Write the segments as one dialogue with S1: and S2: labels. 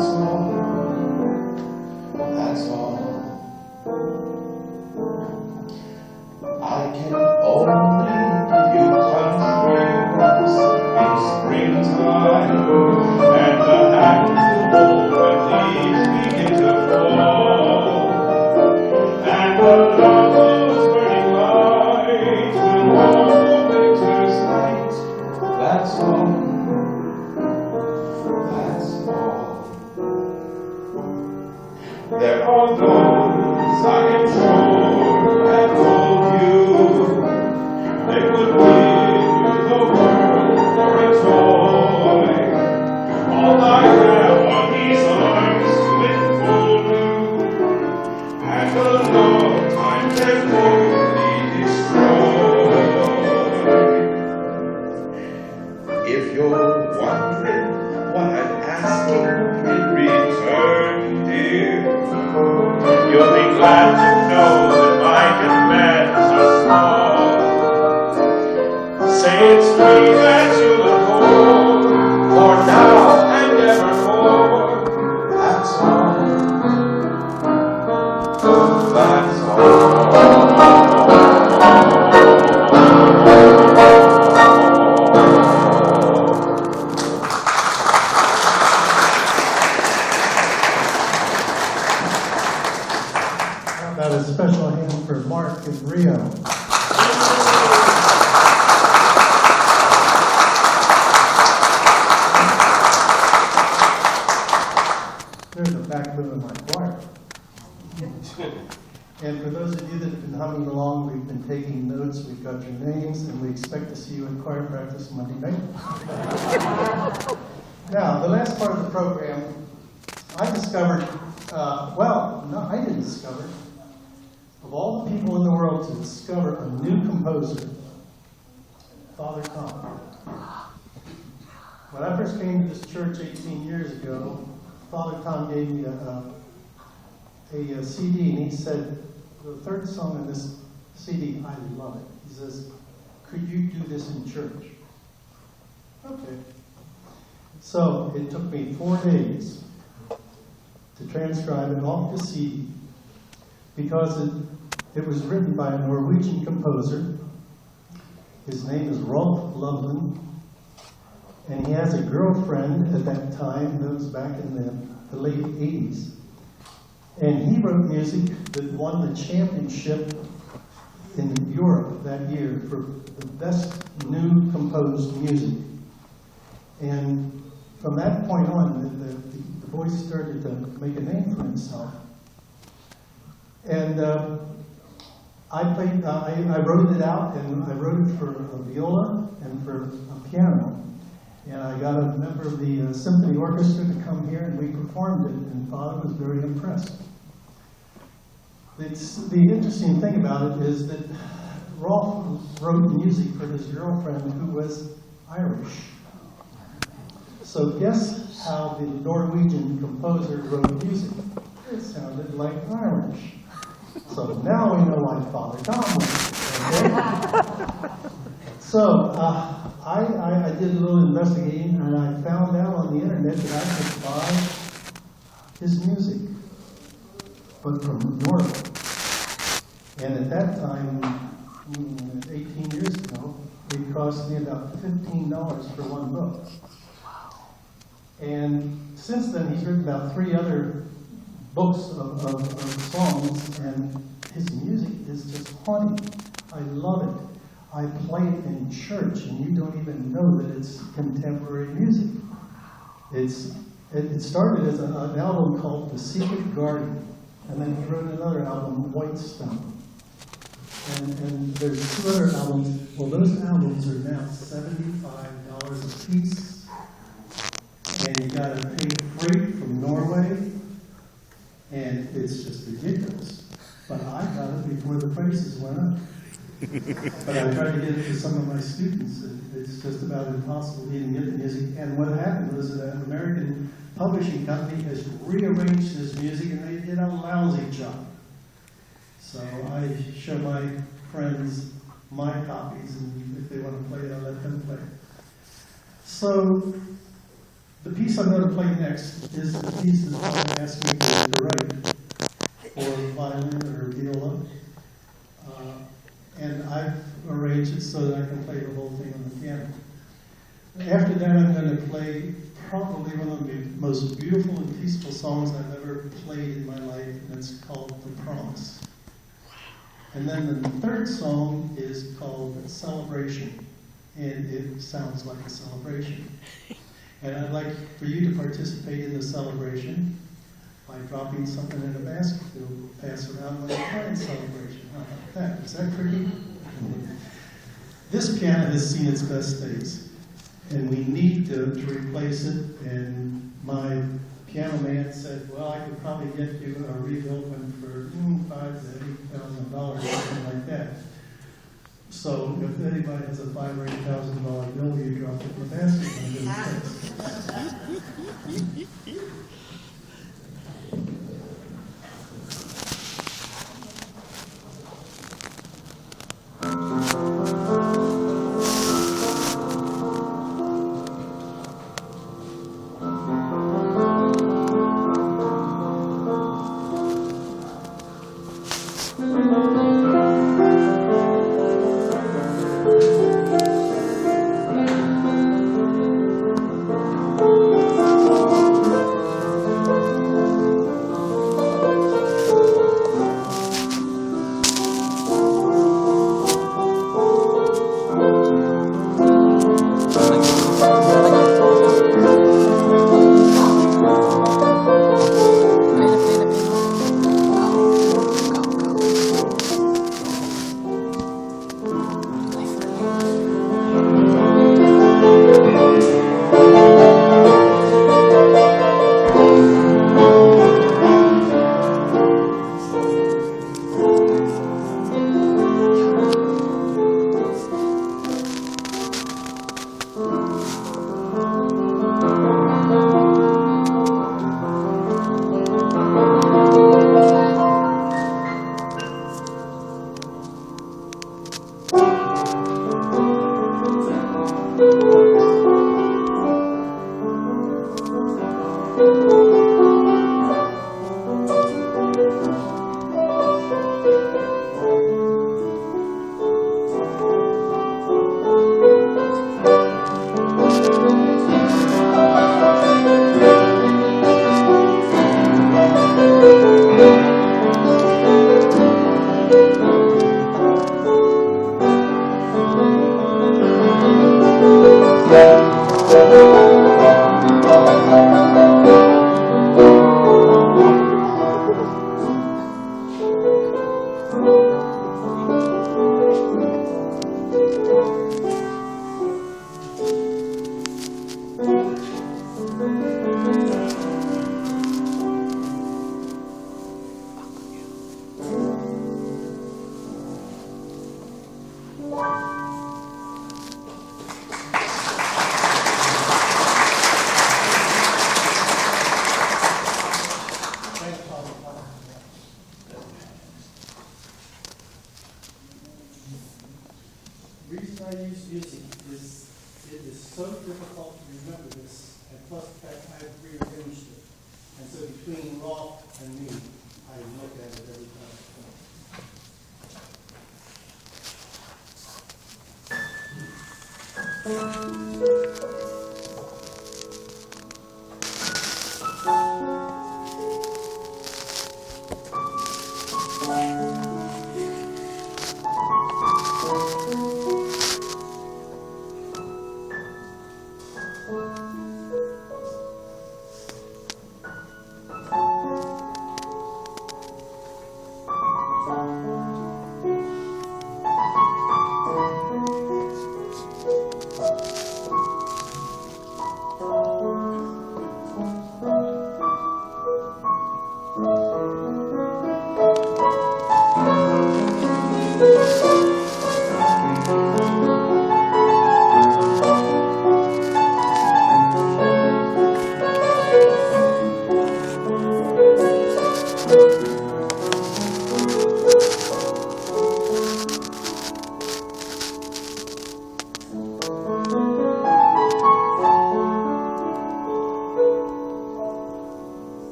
S1: that's all. That's all. I can only give you country once in springtime, and the handful when leaves begin to fall, and the lovers burning light will warm the winter's night. That's all. That's all. There are those I am sure have told you they would give the world for a toy. All I have are these arms to enfold you, and a long time can only destroy. If you're wondering what I'm asking in return, dear, you'll be glad to know that my demands are small. Say it's me that you'll adore, for now and evermore. That's all. That's all.
S2: Got a special hand for Mark in Rio. There's the backbone of my choir. And for those of you that have been humming along, we've been taking notes, we've got your names, and we expect to see you in choir practice Monday night. Now, the last part of the program, I discovered, I didn't discover. Of all the people in the world to discover a new composer, Father Tom. When I first came to this church 18 years ago, Father Tom gave me a CD, and he said, the third song in this CD, I love it. He says, could you do this in church? Okay. So it took me 4 days to transcribe it off the CD, because it was written by a Norwegian composer. His name is Rolf Loveland, and he has a girlfriend at that time, that was back in the late 80s. And he wrote music that won the championship in Europe that year for the best new composed music. And from that point on, the boy started to make a name for himself. And I wrote it out, and I wrote it for a viola and for a piano. And I got a member of the symphony orchestra to come here, and we performed it, and Father was very impressed. The interesting thing about it is that Rolf wrote music for his girlfriend who was Irish. So guess how the Norwegian composer wrote music? It sounded like Irish. So now we know why Father Tom went. Okay? So I did a little investigating, and I found out on the internet that I could buy his music, but from Norway. And at that time, 18 years ago, it cost me about $15 for one book. And since then, he's written about 3 other books of songs, and his music is just haunting. I love it. I play it in church, and you don't even know that it's contemporary music. It started as an album called The Secret Garden, and then he wrote another album, Whitestone. And there's 2 other albums. Well, those albums are now $75 a piece, and you got to pay freight from Norway, and it's just ridiculous. But I got it before the prices went up. But I tried to get it to some of my students, and it's just about impossible to even get the music. And what happened was that an American publishing company has rearranged his music, and they did a lousy job. So I show my friends my copies, and if they want to play it, I let them play it. So The piece I'm going to play next is the piece that Tom asked me to write for violin or viola. And I've arranged it so that I can play the whole thing on the piano. After that, I'm going to play probably one of the most beautiful and peaceful songs I've ever played in my life, and it's called The Promise. And then the third song is called Celebration, and it sounds like a celebration. And I'd like for you to participate in the celebration by dropping something in a basket to pass around like a fine celebration. How about that? Is that pretty? This piano has seen its best days, and we need to replace it. And my piano man said, well, I could probably get you a rebuilt one for $5,000 to $8,000, something like that. So if anybody has a $5,000 or $8,000 bill, you drop it in the basket and get it fixed. The reason I use music is it is so difficult to remember this, and plus the fact I have rearranged it. And so between Rolf and me, I look at it every time.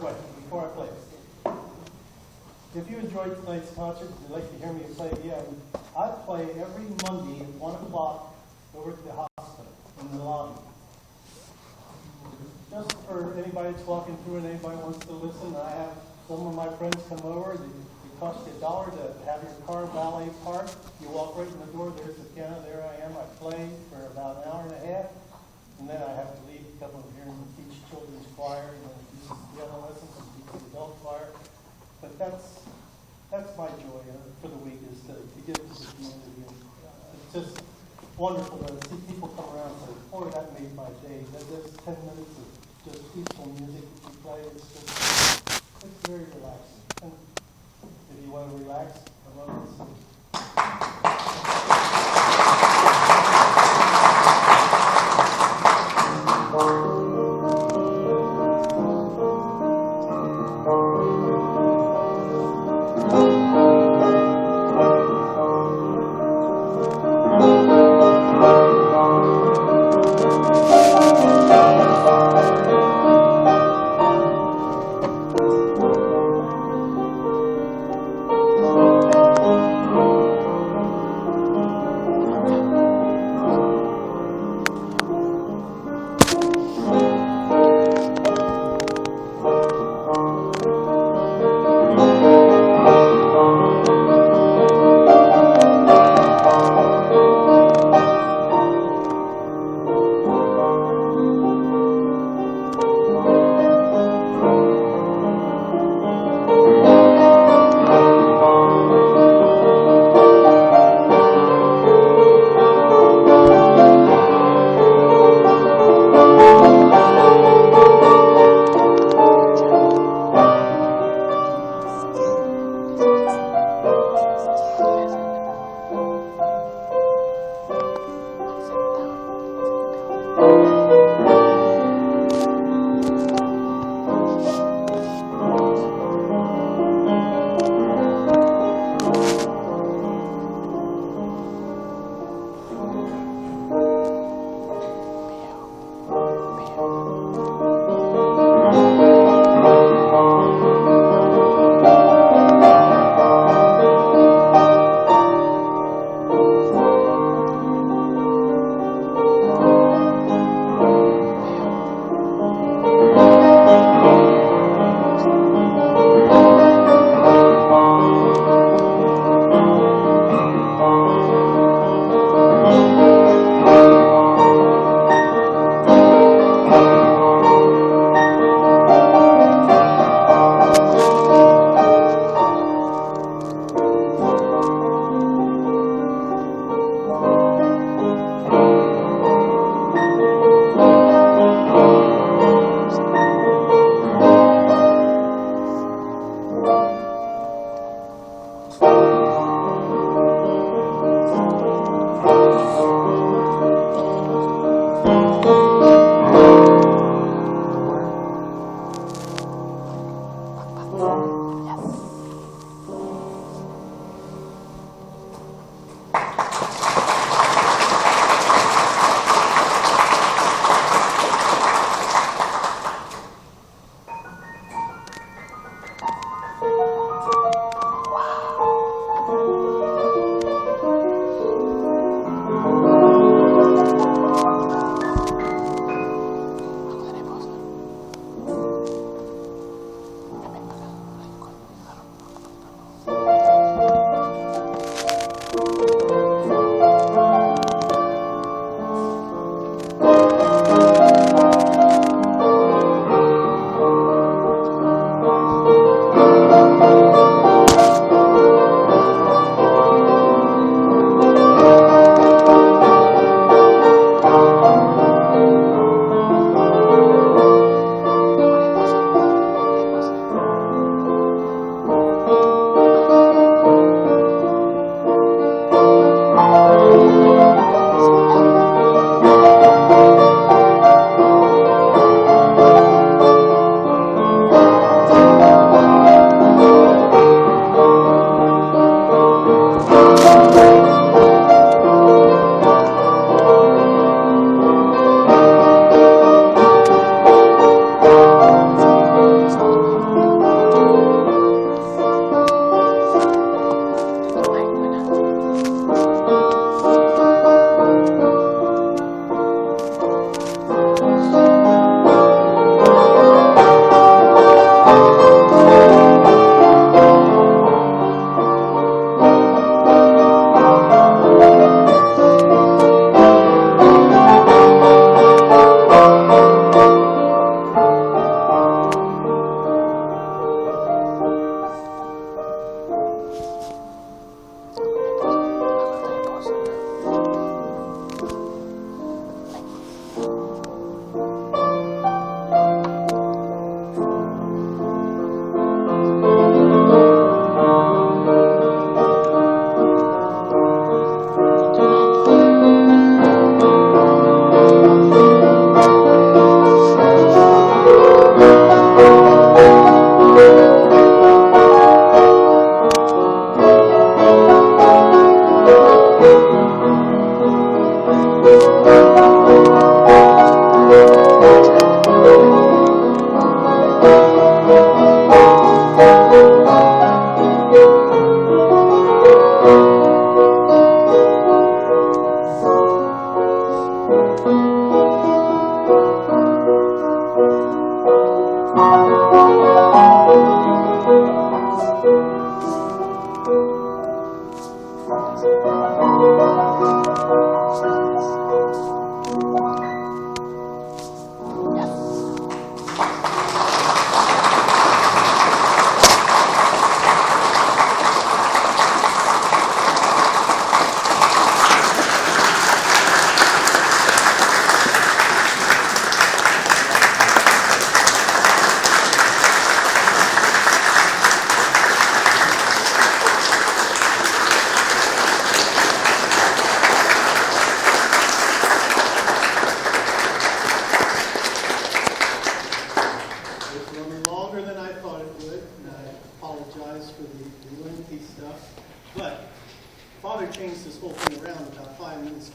S2: question before I play. If you enjoyed tonight's concert, and you'd like to hear me play again, I play every Monday at 1 o'clock over at the hospital in the lobby. Just for anybody that's walking through and anybody wants to listen, I have some of my friends come over. It costs you $1 to have your car valet parked. You walk right in the door, there's the piano, there I am. I play for about an hour and a half, and then I have to leave, come over here and teach children's choir, and then do some piano lessons and teach the adult choir. But that's my joy for the week, is to give to the community. It's just wonderful to see people come around and say, boy, that made my day. There's 10 minutes of just peaceful music that you play. It's very relaxing. And if you want to relax, I love this.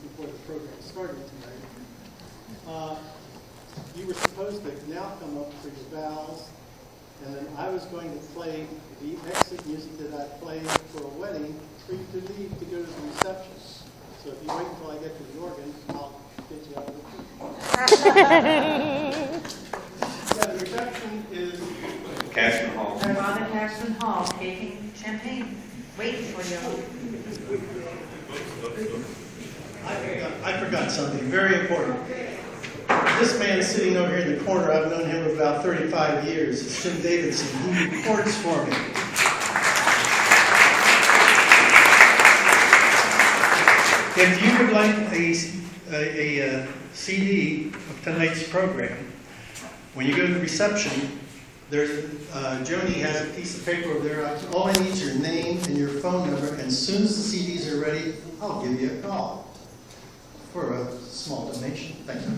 S3: before the program started tonight. You were supposed to now come up for your vows, and then I was going to play the exit music that I play for a wedding for you to leave to go to the reception. So if you wait until I get to the organ, I'll get you out of the room. Yeah, the reception is
S1: Cashman Hall.
S4: Father Cashman Hall, taking champagne, waiting for you.
S2: I forgot something very important. This man sitting over here in the corner, I've known him about 35 years. It's Tim Davidson. He records for me. If you would like a CD of tonight's program, when you go to the reception, there's Joni has a piece of paper over there. All I need is your name and your phone number, and as soon as the CDs are ready, I'll give you a call for a small donation. Thank you.